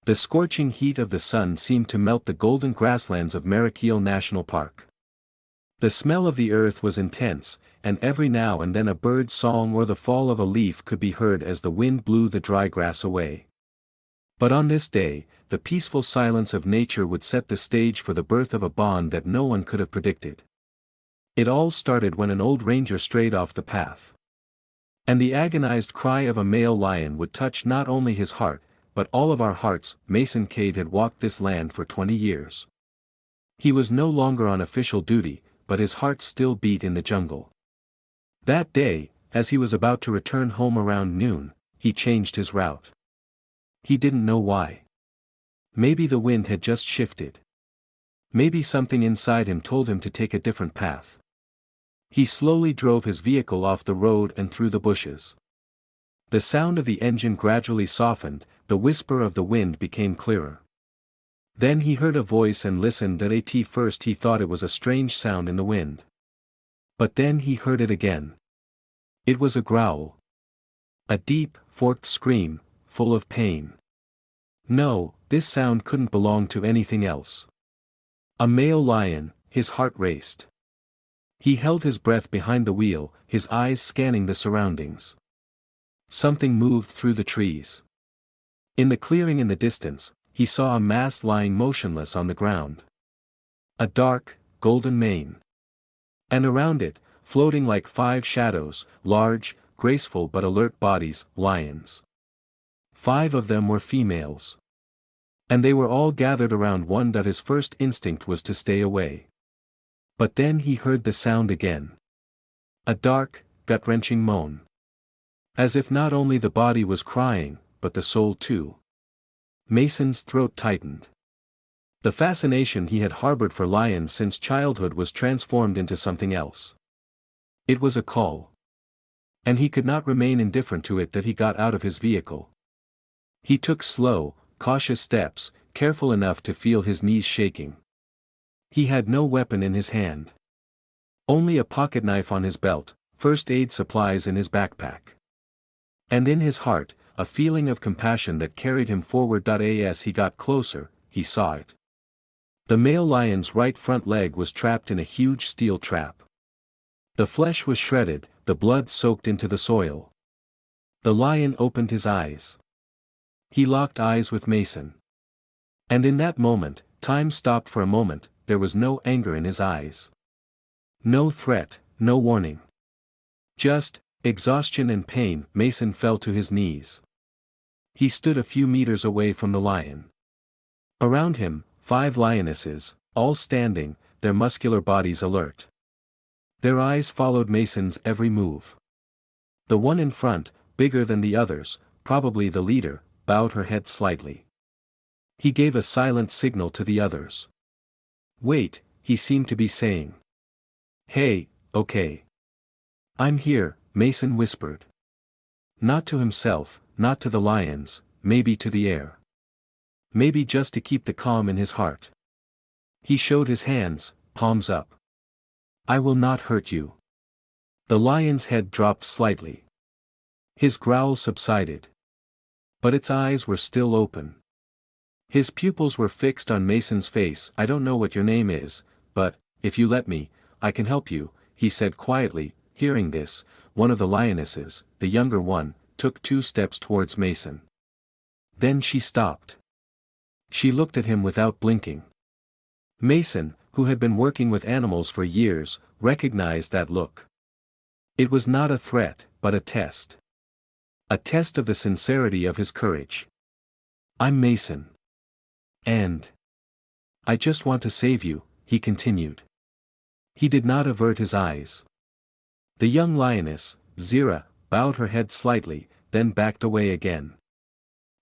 The scorching heat of the sun seemed to melt the golden grasslands of Marakele National Park. The smell of the earth was intense, and every now and then a bird's song or the fall of a leaf could be heard as the wind blew the dry grass away. But on this day, the peaceful silence of nature would set the stage for the birth of a bond that no one could have predicted. It all started when an old ranger strayed off the path. And the agonized cry of a male lion would touch not only his heart, but all of our hearts. Mason Kade had walked this land for 20 years. He was no longer on official duty, but his heart still beat in the jungle. That day, as he was about to return home around noon, he changed his route. He didn't know why. Maybe the wind had just shifted. Maybe something inside him told him to take a different path. He slowly drove his vehicle off the road and through the bushes. The sound of the engine gradually softened, the whisper of the wind became clearer. Then he heard a voice and listened. At first he thought it was a strange sound in the wind. But then he heard it again. It was a growl. A deep, forked scream, full of pain. No, this sound couldn't belong to anything else. A male lion. His heart raced. He held his breath behind the wheel, his eyes scanning the surroundings. Something moved through the trees. In the clearing in the distance, he saw a mass lying motionless on the ground. A dark, golden mane. And around it, floating like 5 shadows, large, graceful but alert bodies, lions. 5 of them were females. And they were all gathered around one. His first instinct was to stay away. But then he heard the sound again. A dark, gut-wrenching moan. As if not only the body was crying, but the soul too. Mason's throat tightened. The fascination he had harbored for lions since childhood was transformed into something else. It was a call. And he could not remain indifferent to it. He got out of his vehicle. He took slow, cautious steps, careful enough to feel his knees shaking. He had no weapon in his hand. Only a pocket knife on his belt, first aid supplies in his backpack. And in his heart, a feeling of compassion that carried him forward. As he got closer, he saw it. The male lion's right front leg was trapped in a huge steel trap. The flesh was shredded, the blood soaked into the soil. The lion opened his eyes. He locked eyes with Mason. And in that moment, time stopped for a moment. There was no anger in his eyes. No threat, no warning. Just exhaustion and pain. Mason fell to his knees. He stood a few meters away from the lion. Around him, 5 lionesses, all standing, their muscular bodies alert. Their eyes followed Mason's every move. The one in front, bigger than the others, probably the leader, bowed her head slightly. He gave a silent signal to the others. Wait, he seemed to be saying. Hey, okay. I'm here, Mason whispered. Not to himself, not to the lions, maybe to the air. Maybe just to keep the calm in his heart. He showed his hands, palms up. I will not hurt you. The lion's head dropped slightly. His growl subsided. But its eyes were still open. His pupils were fixed on Mason's face. I don't know what your name is, but, if you let me, I can help you, he said quietly. Hearing this, one of the lionesses, the younger one, took 2 steps towards Mason. Then she stopped. She looked at him without blinking. Mason, who had been working with animals for years, recognized that look. It was not a threat, but a test. A test of the sincerity of his courage. I'm Mason. And I just want to save you, he continued. He did not avert his eyes. The young lioness, Zira, bowed her head slightly, then backed away again.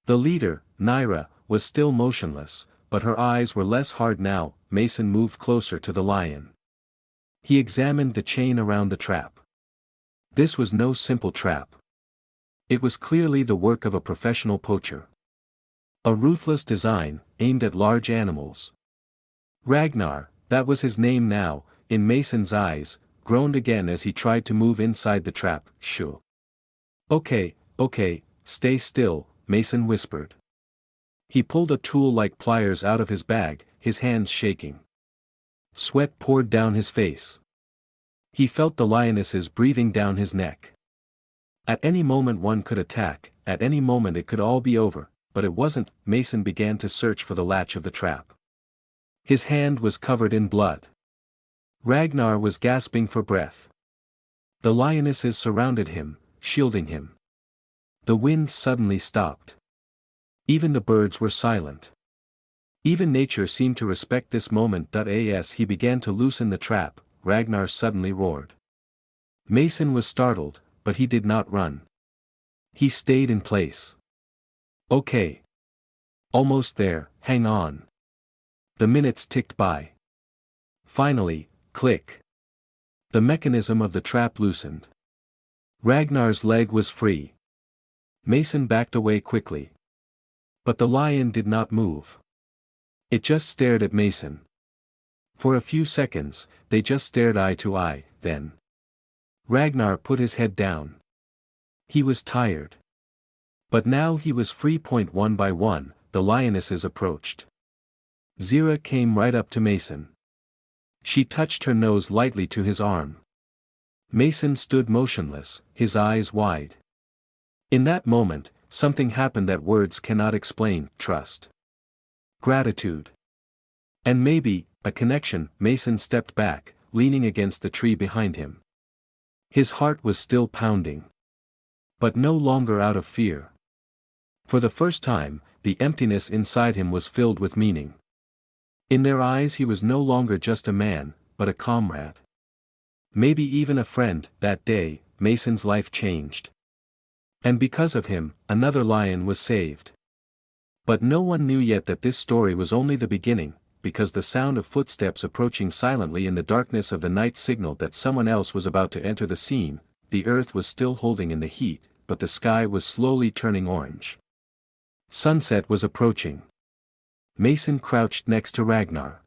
The leader, Naira, was still motionless, but her eyes were less hard now. Mason moved closer to the lion. He examined the chain around the trap. This was no simple trap. It was clearly the work of a professional poacher. A ruthless design, aimed at large animals. Ragnar, that was his name now, in Mason's eyes, groaned again as he tried to move inside the trap. Shoo. Okay, stay still, Mason whispered. He pulled a tool like pliers out of his bag, his hands shaking. Sweat poured down his face. He felt the lionesses breathing down his neck. At any moment one could attack, at any moment it could all be over, but it wasn't. Mason began to search for the latch of the trap. His hand was covered in blood. Ragnar was gasping for breath. The lionesses surrounded him, shielding him. The wind suddenly stopped. Even the birds were silent. Even nature seemed to respect this moment. As he began to loosen the trap, Ragnar suddenly roared. Mason was startled, but he did not run. He stayed in place. Okay. Almost there, hang on. The minutes ticked by. Finally, click. The mechanism of the trap loosened. Ragnar's leg was free. Mason backed away quickly. But the lion did not move. It just stared at Mason. For a few seconds, they just stared eye to eye, then. Ragnar put his head down. He was tired. But now he was free. One by one, the lionesses approached. Zira came right up to Mason. She touched her nose lightly to his arm. Mason stood motionless, his eyes wide. In that moment, something happened that words cannot explain: trust, gratitude, and maybe, a connection. Mason stepped back, leaning against the tree behind him. His heart was still pounding. But no longer out of fear. For the first time, the emptiness inside him was filled with meaning. In their eyes he was no longer just a man, but a comrade. Maybe even a friend. That day, Mason's life changed. And because of him, another lion was saved. But no one knew yet that this story was only the beginning, because the sound of footsteps approaching silently in the darkness of the night signaled that someone else was about to enter the scene. The earth was still holding in the heat, but the sky was slowly turning orange. Sunset was approaching. Mason crouched next to Ragnar.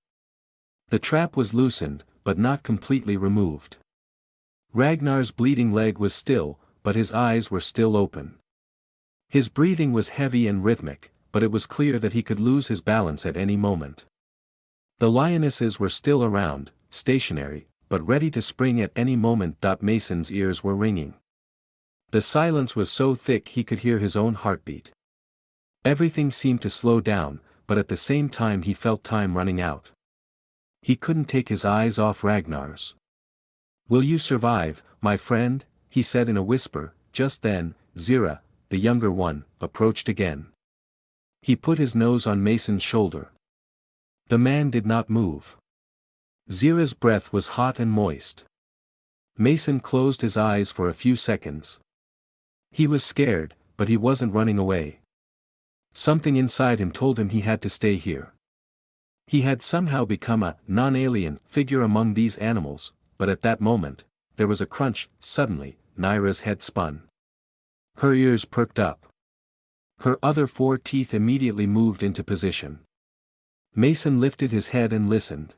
The trap was loosened, but not completely removed. Ragnar's bleeding leg was still, but his eyes were still open. His breathing was heavy and rhythmic, but it was clear that he could lose his balance at any moment. The lionesses were still around, stationary, but ready to spring at any moment. Mason's ears were ringing. The silence was so thick he could hear his own heartbeat. Everything seemed to slow down, but at the same time he felt time running out. He couldn't take his eyes off Ragnar's. "Will you survive, my friend?" he said in a whisper. Just then, Zira, the younger one, approached again. He put his nose on Mason's shoulder. The man did not move. Zira's breath was hot and moist. Mason closed his eyes for a few seconds. He was scared, but he wasn't running away. Something inside him told him he had to stay here. He had somehow become a non-alien figure among these animals, but at that moment, there was a crunch. Suddenly, Naira's head spun. Her ears perked up. Her other 4 teeth immediately moved into position. Mason lifted his head and listened.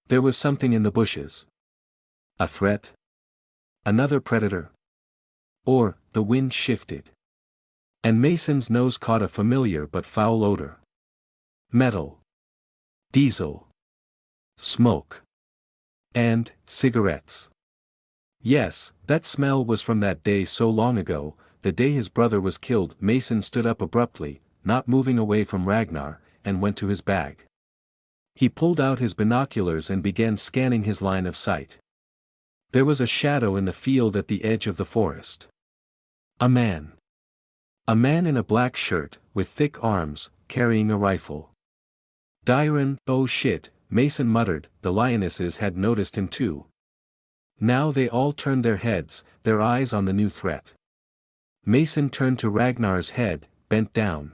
There was something in the bushes. A threat? Another predator? Or, the wind shifted. And Mason's nose caught a familiar but foul odor. Metal. Diesel. Smoke. And, cigarettes. Yes, that smell was from that day so long ago, the day his brother was killed. Mason stood up abruptly, not moving away from Ragnar, and went to his bag. He pulled out his binoculars and began scanning his line of sight. There was a shadow in the field at the edge of the forest. A man. A man in a black shirt, with thick arms, carrying a rifle. Dyron, oh shit, Mason muttered. The lionesses had noticed him too. Now they all turned their heads, their eyes on the new threat. Mason turned to Ragnar's head, bent down.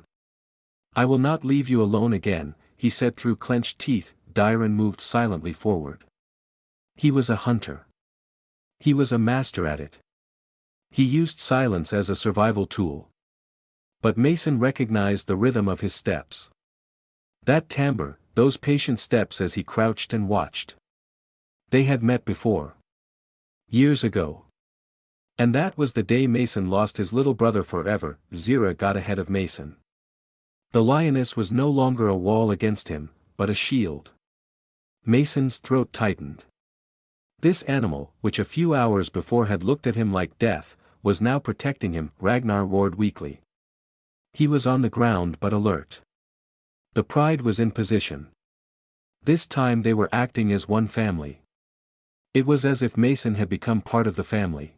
"I will not leave you alone again," he said through clenched teeth. Dyron moved silently forward. He was a hunter. He was a master at it. He used silence as a survival tool. But Mason recognized the rhythm of his steps. That timbre, those patient steps as he crouched and watched. They had met before. Years ago. And that was the day Mason lost his little brother forever. Zira got ahead of Mason. The lioness was no longer a wall against him, but a shield. Mason's throat tightened. This animal, which a few hours before had looked at him like death, was now protecting him. Ragnar roared weakly. He was on the ground but alert. The pride was in position. This time they were acting as one family. It was as if Mason had become part of the family.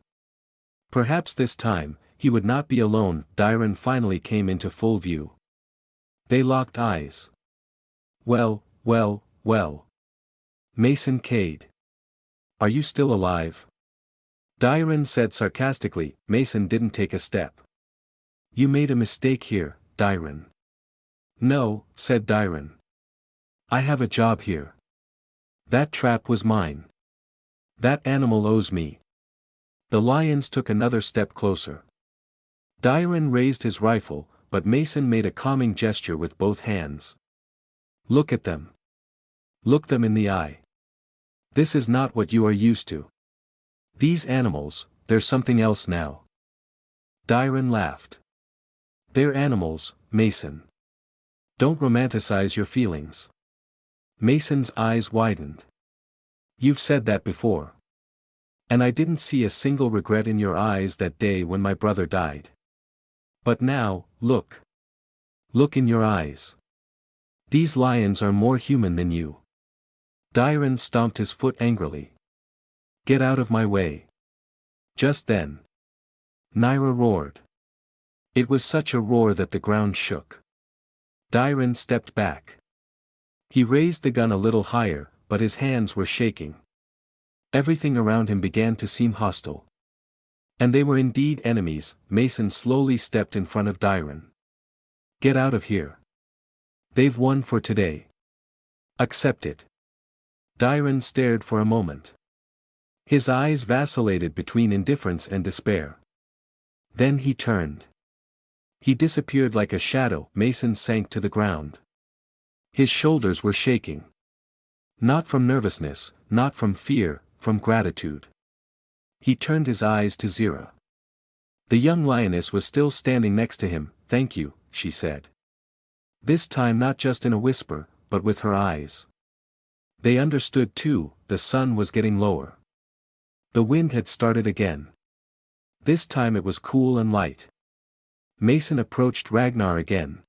Perhaps this time, he would not be alone. Dyron finally came into full view. They locked eyes. Well, well, well. Mason Kade. Are you still alive? Dyron said sarcastically. Mason didn't take a step. You made a mistake here, Dyron. No, said Dyron. I have a job here. That trap was mine. That animal owes me. The lions took another step closer. Dyron raised his rifle, but Mason made a calming gesture with both hands. Look at them. Look them in the eye. This is not what you are used to. These animals, they're something else now. Dyron laughed. They're animals, Mason. Don't romanticize your feelings. Mason's eyes widened. You've said that before. And I didn't see a single regret in your eyes that day when my brother died. But now, look. Look in your eyes. These lions are more human than you. Dyron stomped his foot angrily. Get out of my way. Just then. Naira roared. It was such a roar that the ground shook. Dyron stepped back. He raised the gun a little higher, but his hands were shaking. Everything around him began to seem hostile. And they were indeed enemies. Mason slowly stepped in front of Dyron. Get out of here. They've won for today. Accept it. Dyron stared for a moment. His eyes vacillated between indifference and despair. Then he turned. He disappeared like a shadow. Mason sank to the ground. His shoulders were shaking. Not from nervousness, not from fear, from gratitude. He turned his eyes to Zira. The young lioness was still standing next to him. Thank you, she said. This time not just in a whisper, but with her eyes. They understood too. The sun was getting lower. The wind had started again. This time it was cool and light. Mason approached Ragnar again.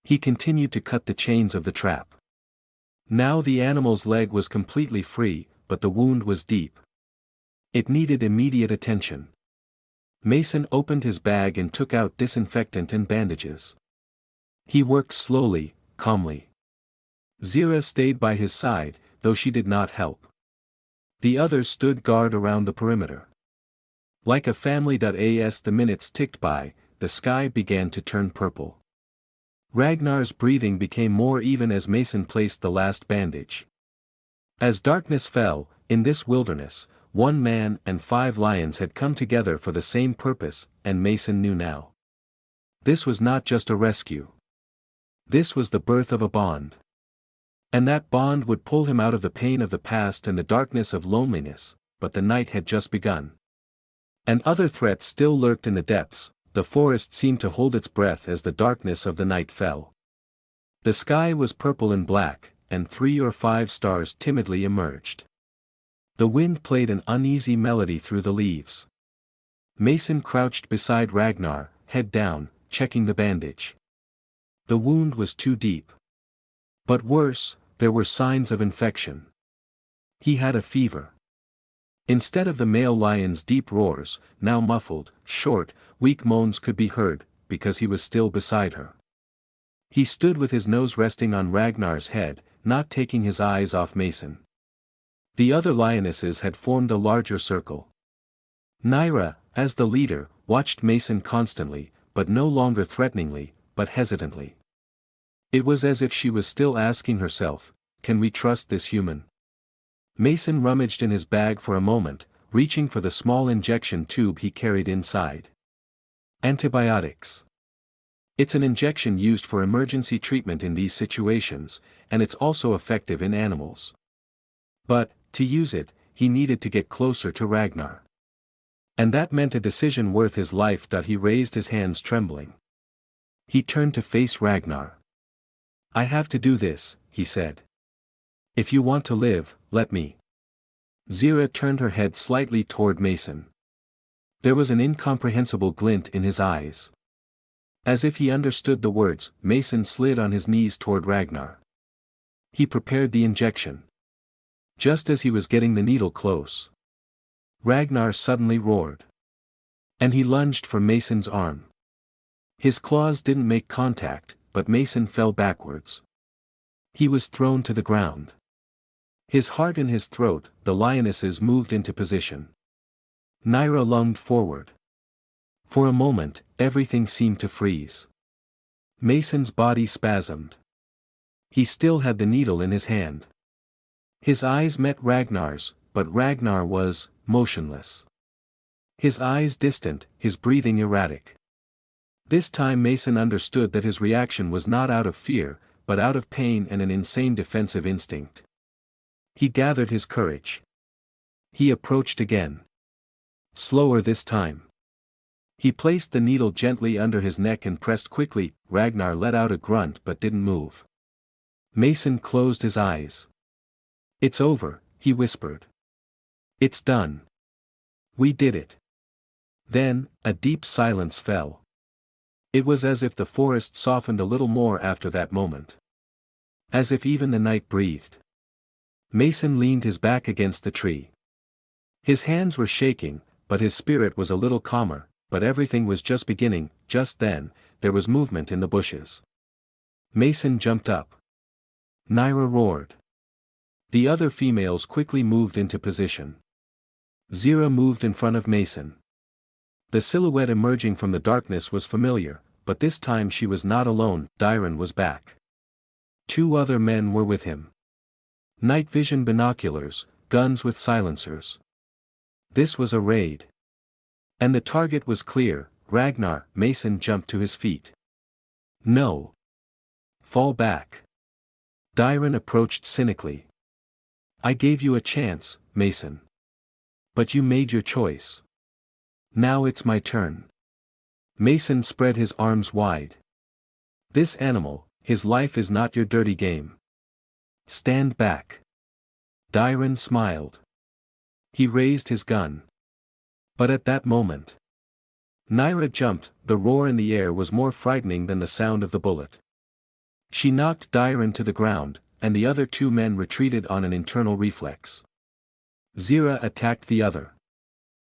He continued to cut the chains of the trap. Now the animal's leg was completely free, but the wound was deep. It needed immediate attention. Mason opened his bag and took out disinfectant and bandages. He worked slowly, calmly. Zira stayed by his side, though she did not help. The others stood guard around the perimeter. Like a family. As the minutes ticked by, the sky began to turn purple. Ragnar's breathing became more even as Mason placed the last bandage. As darkness fell, in this wilderness, 1 man and 5 lions had come together for the same purpose, and Mason knew now. This was not just a rescue. This was the birth of a bond. And that bond would pull him out of the pain of the past and the darkness of loneliness, but the night had just begun. And other threats still lurked in the depths. The forest seemed to hold its breath as the darkness of the night fell. The sky was purple and black, and 3 or 5 stars timidly emerged. The wind played an uneasy melody through the leaves. Mason crouched beside Ragnar, head down, checking the bandage. The wound was too deep. But worse, there were signs of infection. He had a fever. Instead of the male lion's deep roars, now muffled, short, weak moans could be heard, because he was still beside her. He stood with his nose resting on Ragnar's head, not taking his eyes off Mason. The other lionesses had formed a larger circle. Naira, as the leader, watched Mason constantly, but no longer threateningly, but hesitantly. It was as if she was still asking herself, can we trust this human? Mason rummaged in his bag for a moment, reaching for the small injection tube he carried inside. Antibiotics. It's an injection used for emergency treatment in these situations, and it's also effective in animals. But, to use it, he needed to get closer to Ragnar. And that meant a decision worth his life. He raised his hands trembling. He turned to face Ragnar. "I have to do this," he said. "If you want to live, let me." Zira turned her head slightly toward Mason. There was an incomprehensible glint in his eyes. As if he understood the words, Mason slid on his knees toward Ragnar. He prepared the injection. Just as he was getting the needle close, Ragnar suddenly roared. And he lunged for Mason's arm. His claws didn't make contact, but Mason fell backwards. He was thrown to the ground. His heart in his throat, the lionesses moved into position. Naira lunged forward. For a moment, everything seemed to freeze. Mason's body spasmed. He still had the needle in his hand. His eyes met Ragnar's, but Ragnar was motionless. His eyes distant, his breathing erratic. This time Mason understood that his reaction was not out of fear, but out of pain and an insane defensive instinct. He gathered his courage. He approached again. Slower this time. He placed the needle gently under his neck and pressed quickly. Ragnar let out a grunt but didn't move. Mason closed his eyes. "It's over," he whispered. "It's done. We did it." Then, a deep silence fell. It was as if the forest softened a little more after that moment. As if even the night breathed. Mason leaned his back against the tree. His hands were shaking, but his spirit was a little calmer, but everything was just beginning. Just then, there was movement in the bushes. Mason jumped up. Naira roared. The other females quickly moved into position. Zira moved in front of Mason. The silhouette emerging from the darkness was familiar, but this time she was not alone. Dyron was back. 2 other men were with him. Night vision binoculars, guns with silencers. This was a raid. And the target was clear. Ragnar. Mason jumped to his feet. "No. Fall back." Dyron approached cynically. "I gave you a chance, Mason. But you made your choice. Now it's my turn." Mason spread his arms wide. "This animal, his life is not your dirty game. Stand back." Dyron smiled. He raised his gun. But at that moment, Naira jumped. The roar in the air was more frightening than the sound of the bullet. She knocked Dyron to the ground, and the other 2 men retreated on an internal reflex. Zira attacked the other.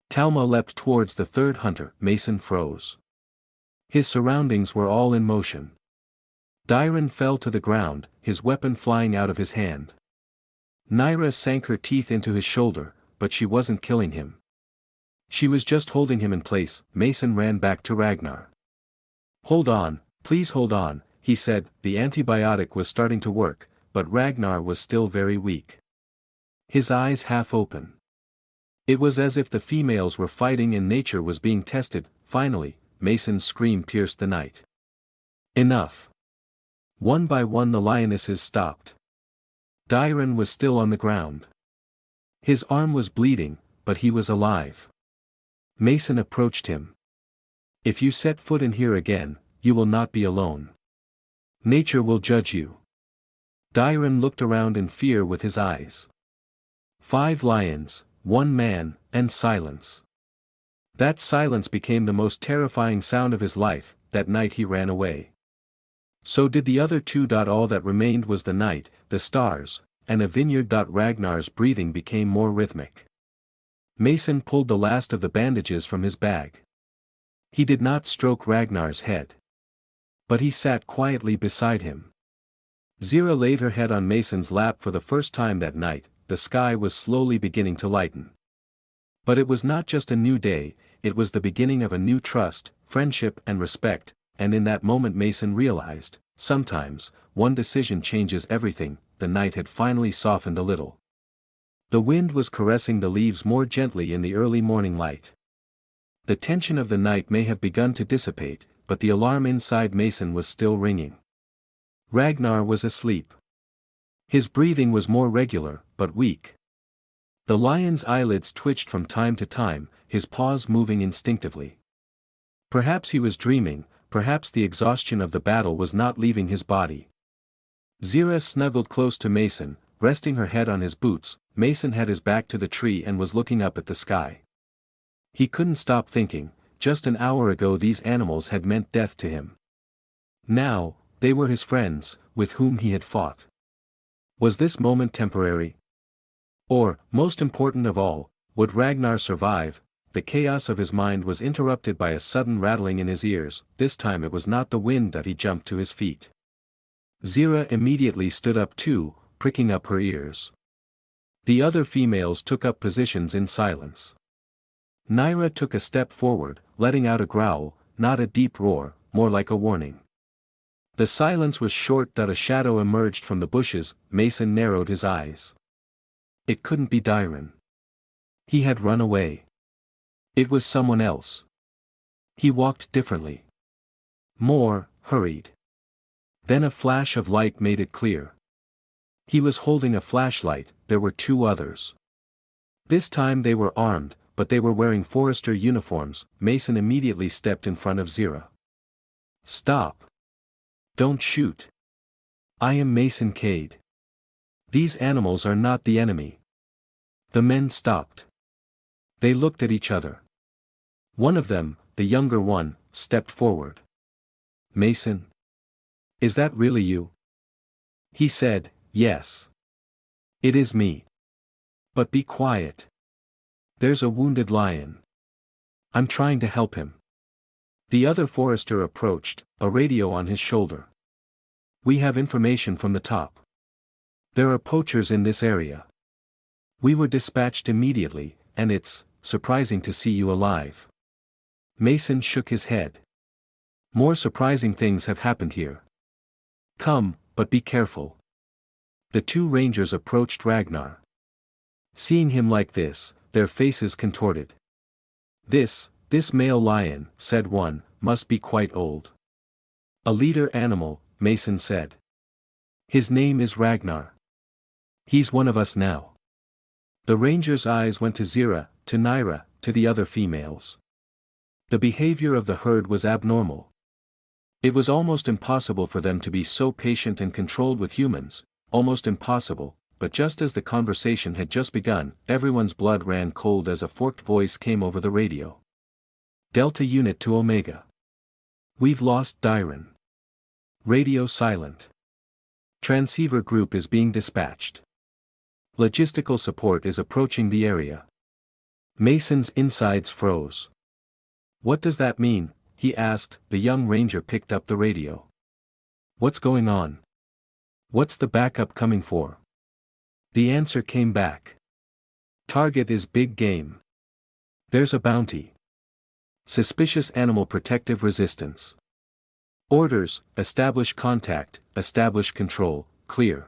Talma leapt towards the 3rd hunter. Mason froze. His surroundings were all in motion. Dyron fell to the ground, his weapon flying out of his hand. Naira sank her teeth into his shoulder, but she wasn't killing him. She was just holding him in place. Mason ran back to Ragnar. "Hold on, please hold on," he said. The antibiotic was starting to work, but Ragnar was still very weak. His eyes half open. It was as if the females were fighting and nature was being tested. Finally, Mason's scream pierced the night. "Enough." One by one the lionesses stopped. Dyron was still on the ground. His arm was bleeding, but he was alive. Mason approached him. "If you set foot in here again, you will not be alone. Nature will judge you." Dyron looked around in fear with his eyes. 5 lions, 1 man, and silence. That silence became the most terrifying sound of his life. That night he ran away. So did the other 2. All that remained was the night, the stars, and a vineyard. Ragnar's breathing became more rhythmic. Mason pulled the last of the bandages from his bag. He did not stroke Ragnar's head. But he sat quietly beside him. Zira laid her head on Mason's lap for the first time that night. The sky was slowly beginning to lighten. But it was not just a new day, it was the beginning of a new trust, friendship and respect, and in that moment Mason realized, sometimes, one decision changes everything. The night had finally softened a little. The wind was caressing the leaves more gently in the early morning light. The tension of the night may have begun to dissipate, but the alarm inside Mason was still ringing. Ragnar was asleep. His breathing was more regular, but weak. The lion's eyelids twitched from time to time, his paws moving instinctively. Perhaps he was dreaming, perhaps the exhaustion of the battle was not leaving his body. Zira snuggled close to Mason, resting her head on his boots. Mason had his back to the tree and was looking up at the sky. He couldn't stop thinking, just an hour ago these animals had meant death to him. Now, they were his friends, with whom he had fought. Was this moment temporary? Or, most important of all, would Ragnar survive? The chaos of his mind was interrupted by a sudden rattling in his ears. This time it was not the wind that he jumped to his feet. Zira immediately stood up too, pricking up her ears. The other females took up positions in silence. Naira took a step forward, letting out a growl, not a deep roar, more like a warning. The silence was short. A shadow emerged from the bushes. Mason narrowed his eyes. It couldn't be Dyron. He had run away. It was someone else. He walked differently. More, hurried. Then a flash of light made it clear. He was holding a flashlight. There were two others. This time they were armed, but they were wearing forester uniforms. Mason immediately stepped in front of Zira. Stop. Don't shoot. I am Mason Kade. These animals are not the enemy. The men stopped. They looked at each other. One of them, the younger one, stepped forward. Mason? Is that really you? He said, yes. It is me. But be quiet. There's a wounded lion. I'm trying to help him. The other forester approached, a radio on his shoulder. We have information from the top. There are poachers in this area. We were dispatched immediately, and it's surprising to see you alive. Mason shook his head. More surprising things have happened here. Come, but be careful. The two rangers approached Ragnar. Seeing him like this, their faces contorted. This male lion, said one, must be quite old. A leader animal, Mason said. His name is Ragnar. He's one of us now. The ranger's eyes went to Zira, to Naira, to the other females. The behavior of the herd was abnormal. It was almost impossible for them to be so patient and controlled with humans, almost impossible, but just as the conversation had just begun, everyone's blood ran cold as a forked voice came over the radio. Delta Unit to Omega. We've lost Dyron. Radio silent. Transceiver group is being dispatched. Logistical support is approaching the area. Mason's insides froze. What does that mean? He asked. The young ranger picked up the radio. What's going on? What's the backup coming for? The answer came back. Target is big game. There's a bounty. Suspicious animal protective resistance. Orders, establish contact, establish control, clear.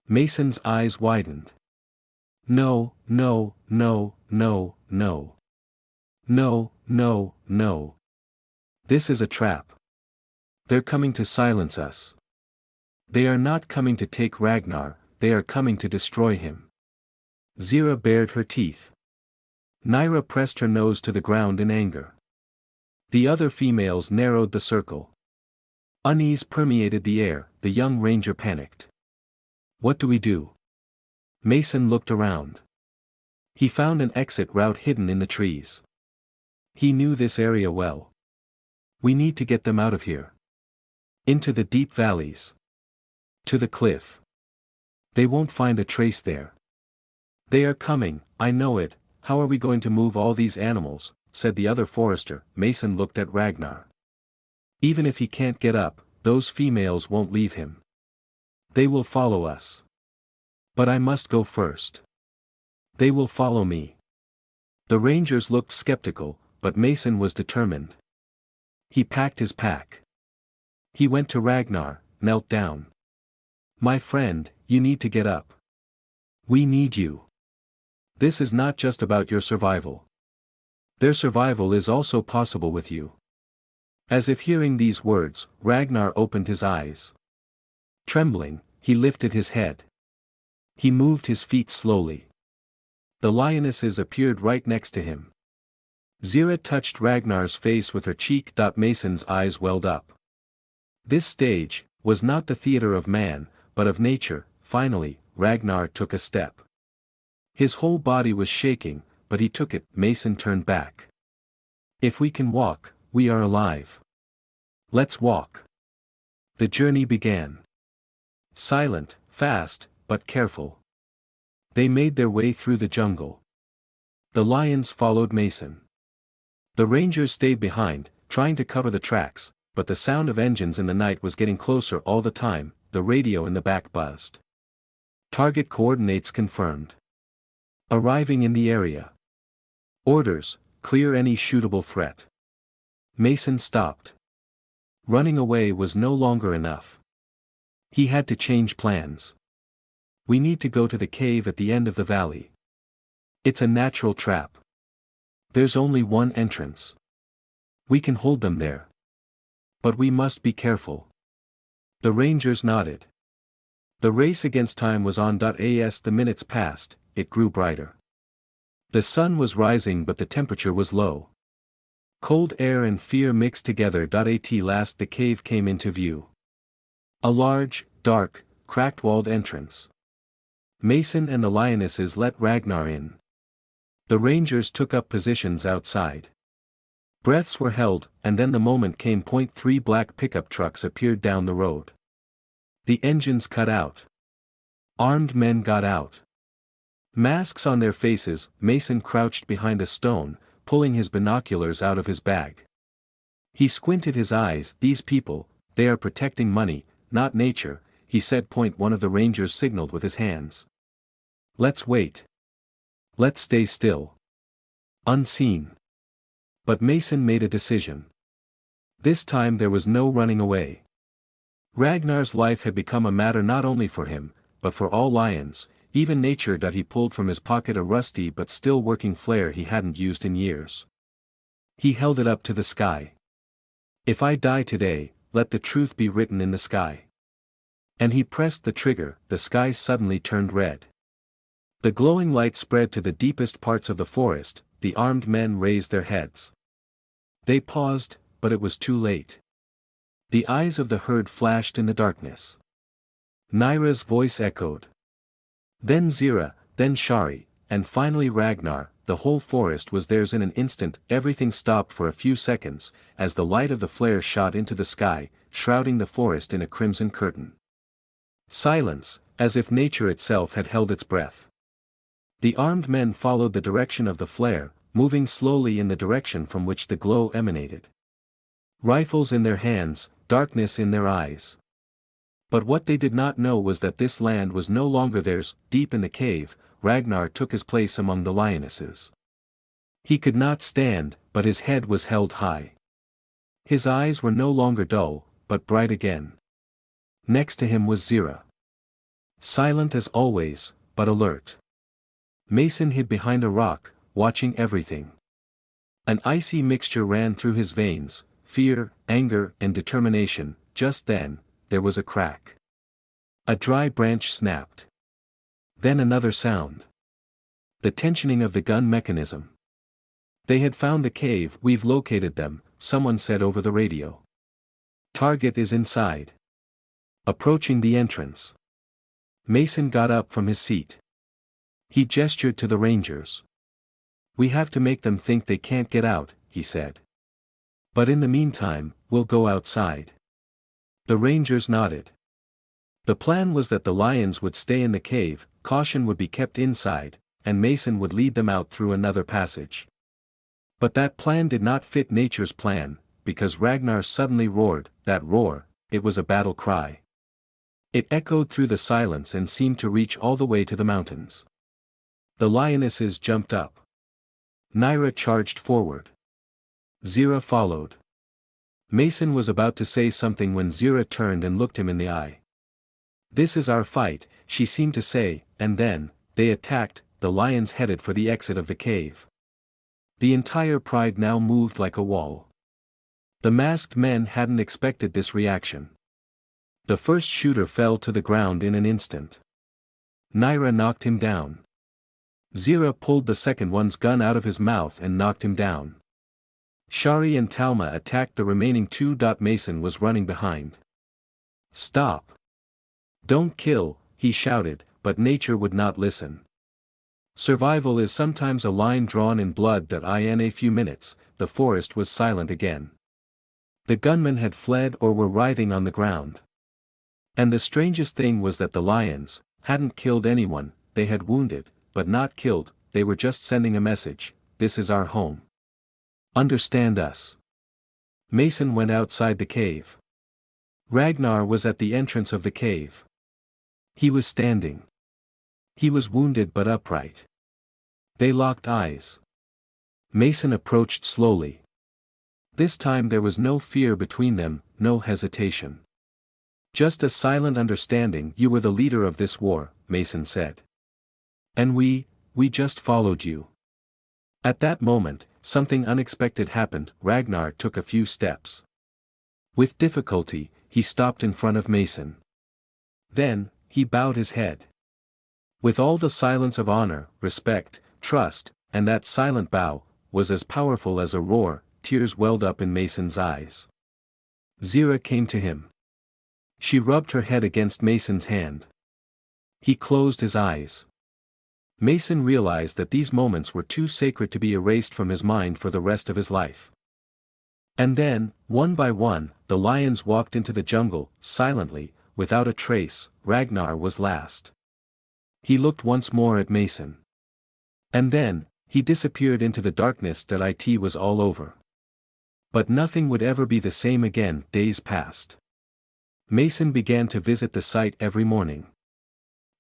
Mason's eyes widened. No, no, no, no, no. No, no, no. This is a trap. They're coming to silence us. They are not coming to take Ragnar, they are coming to destroy him. Zira bared her teeth. Naira pressed her nose to the ground in anger. The other females narrowed the circle. Unease permeated the air. The young ranger panicked. What do we do? Mason looked around. He found an exit route hidden in the trees. He knew this area well. We need to get them out of here. Into the deep valleys. To the cliff. They won't find a trace there. They are coming, I know it. How are we going to move all these animals? Said the other forester. Mason looked at Ragnar. Even if he can't get up, those females won't leave him. They will follow us. But I must go first. They will follow me. The rangers looked skeptical, but Mason was determined. He packed his pack. He went to Ragnar, knelt down. My friend, you need to get up. We need you. This is not just about your survival. Their survival is also possible with you. As if hearing these words, Ragnar opened his eyes. Trembling, he lifted his head. He moved his feet slowly. The lionesses appeared right next to him. Zira touched Ragnar's face with her cheek. Mason's eyes welled up. This stage was not the theater of man, but of nature. Finally, Ragnar took a step. His whole body was shaking, but he took it. Mason turned back. If we can walk, we are alive. Let's walk. The journey began. Silent, fast, but careful. They made their way through the jungle. The lions followed Mason. The rangers stayed behind, trying to cover the tracks, but the sound of engines in the night was getting closer all the time. The radio in the back buzzed. Target coordinates confirmed. Arriving in the area. Orders, clear any shootable threat. Mason stopped. Running away was no longer enough. He had to change plans. We need to go to the cave at the end of the valley. It's a natural trap. There's only one entrance. We can hold them there. But we must be careful. The rangers nodded. The race against time was on. As the minutes passed, it grew brighter. The sun was rising but the temperature was low. Cold air and fear mixed together. At last the cave came into view. A large, dark, cracked-walled entrance. Mason and the Lionesses let Ragnar in. The rangers took up positions outside. Breaths were held, and then the moment came. 3 black pickup trucks appeared down the road. The engines cut out. Armed men got out. Masks on their faces. Mason crouched behind a stone, pulling his binoculars out of his bag. He squinted his eyes. These people, they are protecting money, not nature, he said. One of the rangers signaled with his hands. Let's wait. Let's stay still. Unseen. But Mason made a decision. This time there was no running away. Ragnar's life had become a matter not only for him, but for all lions, even nature. He pulled from his pocket a rusty but still working flare he hadn't used in years. He held it up to the sky. If I die today, let the truth be written in the sky. And he pressed the trigger. The sky suddenly turned red. The glowing light spread to the deepest parts of the forest. The armed men raised their heads. They paused, but it was too late. The eyes of the herd flashed in the darkness. Nyra's voice echoed. Then Zira, then Shari, and finally Ragnar. The whole forest was theirs in an instant. Everything stopped for a few seconds, as the light of the flare shot into the sky, shrouding the forest in a crimson curtain. Silence, as if nature itself had held its breath. The armed men followed the direction of the flare, moving slowly in the direction from which the glow emanated. Rifles in their hands, darkness in their eyes. But what they did not know was that this land was no longer theirs. Deep in the cave, Ragnar took his place among the Lionesses. He could not stand, but his head was held high. His eyes were no longer dull, but bright again. Next to him was Zira. Silent as always, but alert. Mason hid behind a rock, watching everything. An icy mixture ran through his veins, fear, anger, and determination. Just then, there was a crack. A dry branch snapped. Then another sound. The tensioning of the gun mechanism. They had found the cave. We've located them, someone said over the radio. Target is inside. Approaching the entrance. Mason got up from his seat. He gestured to the rangers. We have to make them think they can't get out, he said. But in the meantime, we'll go outside. The rangers nodded. The plan was that the lions would stay in the cave, caution would be kept inside, and Mason would lead them out through another passage. But that plan did not fit nature's plan, because Ragnar suddenly roared. That roar, it was a battle cry. It echoed through the silence and seemed to reach all the way to the mountains. The Lionesses jumped up. Nyra charged forward. Zira followed. Mason was about to say something when Zira turned and looked him in the eye. This is our fight, she seemed to say, and then, they attacked. The lions headed for the exit of the cave. The entire pride now moved like a wall. The masked men hadn't expected this reaction. The first shooter fell to the ground in an instant. Nyra knocked him down. Zira pulled the second one's gun out of his mouth and knocked him down. Shari and Talma attacked the remaining two. Mason was running behind. Stop! Don't kill, he shouted, but nature would not listen. Survival is sometimes a line drawn in blood. In a few minutes, the forest was silent again. The gunmen had fled or were writhing on the ground. And the strangest thing was that the lions hadn't killed anyone. They had wounded, but not killed. They were just sending a message: this is our home. Understand us. Mason went outside the cave. Ragnar was at the entrance of the cave. He was standing. He was wounded but upright. They locked eyes. Mason approached slowly. This time there was no fear between them, no hesitation. Just a silent understanding. You were the leader of this war, Mason said. And we just followed you. At that moment, something unexpected happened. Ragnar took a few steps. With difficulty, he stopped in front of Mason. Then, he bowed his head. With all the silence of honor, respect, trust, and that silent bow was as powerful as a roar. Tears welled up in Mason's eyes. Zira came to him. She rubbed her head against Mason's hand. He closed his eyes. Mason realized that these moments were too sacred to be erased from his mind for the rest of his life. And then, one by one, the lions walked into the jungle, silently, without a trace. Ragnar was last. He looked once more at Mason. And then, he disappeared into the darkness. It was all over. But nothing would ever be the same again. Days passed. Mason began to visit the site every morning.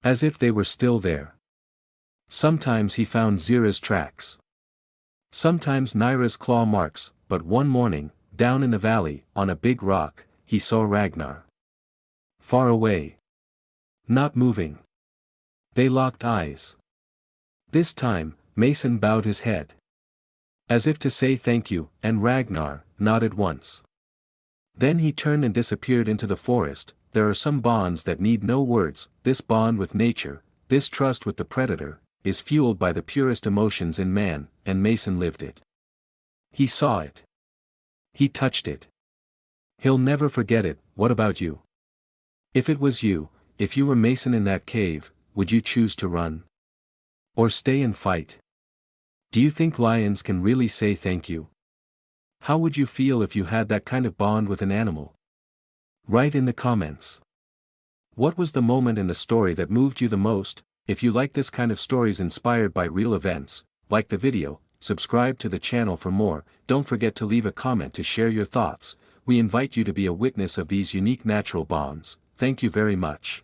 As if they were still there. Sometimes he found Zira's tracks. Sometimes Naira's claw marks, but one morning, down in the valley, on a big rock, he saw Ragnar. Far away. Not moving. They locked eyes. This time, Mason bowed his head. As if to say thank you, and Ragnar nodded once. Then he turned and disappeared into the forest. There are some bonds that need no words. This bond with nature, this trust with the predator, is fueled by the purest emotions in man, and Mason lived it. He saw it. He touched it. He'll never forget it. What about you? If it was you, if you were Mason in that cave, would you choose to run? Or stay and fight? Do you think lions can really say thank you? How would you feel if you had that kind of bond with an animal? Write in the comments. What was the moment in the story that moved you the most? If you like this kind of stories inspired by real events, like the video, subscribe to the channel for more. Don't forget to leave a comment to share your thoughts. We invite you to be a witness of these unique natural bonds. Thank you very much.